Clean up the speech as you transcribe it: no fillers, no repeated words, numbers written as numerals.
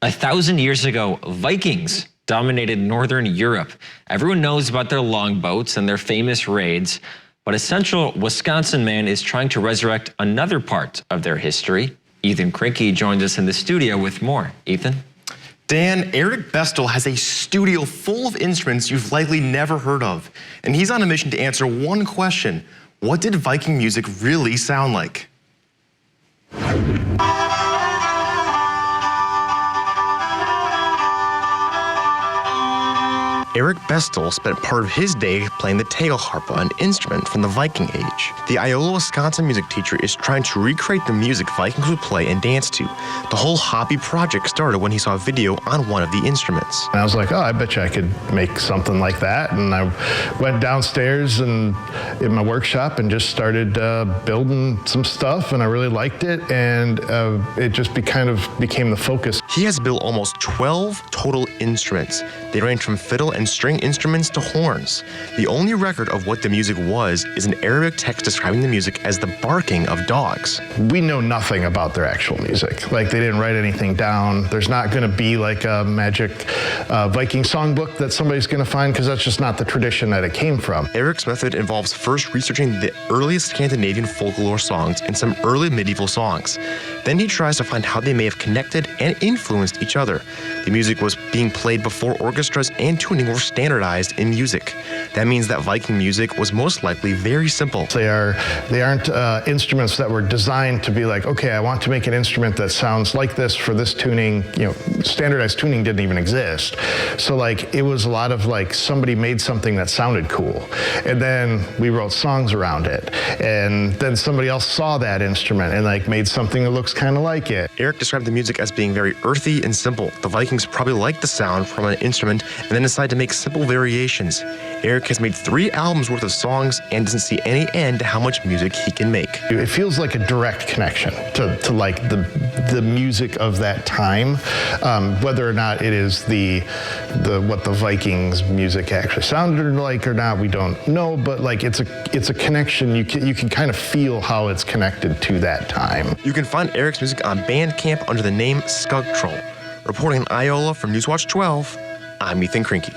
1,000 years ago, Vikings dominated northern Europe. Everyone knows about their longboats and their famous raids, but a central Wisconsin man is trying to resurrect another part of their history. Ethan Krinke joins us in the studio with more. Ethan? Dan, Eric Bestel has a studio full of instruments you've likely never heard of, and he's on a mission to answer one question: what did Viking music really sound like? Eric Bestel spent part of his day playing the tagelharpa, an instrument from the Viking Age. The Iola, Wisconsin music teacher is trying to recreate the music Vikings would play and dance to. The whole hobby project started when he saw a video on one of the instruments. And I was like, oh, I bet you I could make something like that. And I went downstairs and in my workshop and just started building some stuff, and I really liked it, and it just kind of became the focus. He has built almost 12 total instruments. They range from fiddle and string instruments to horns. The only record of what the music was is an Arabic text describing the music as the barking of dogs. We know nothing about their actual music. Like, they didn't write anything down. There's not going to be like a magic Viking songbook that somebody's going to find, because that's just not the tradition that it came from. Eric's method involves first researching the earliest Scandinavian folklore songs and some early medieval songs. Then he tries to find how they may have connected and influenced each other. The music was being played before orchestras and tuning were standardized in music. That means that Viking music was most likely very simple. They aren't instruments that were designed to be like, okay, I want to make an instrument that sounds like this for this tuning. You know, standardized tuning didn't even exist. So like, it was a lot of like, somebody made something that sounded cool, and then we wrote songs around it, and then somebody else saw that instrument and like made something that looks kind of like it. Eric described the music as being very earthy and simple. The Vikings probably liked the sound from an instrument and then decided to make simple variations. Eric has made 3 albums worth of songs and doesn't see any end to how much music he can make. It feels like a direct connection to like the music of that time, whether or not it is what the Vikings music actually sounded like or not, we don't know, but like it's a connection. You can kind of feel how it's connected to that time. You can find Eric's music on Bandcamp under the name Skug Troll. Reporting in Iola from Newswatch 12, I'm Ethan Krinke.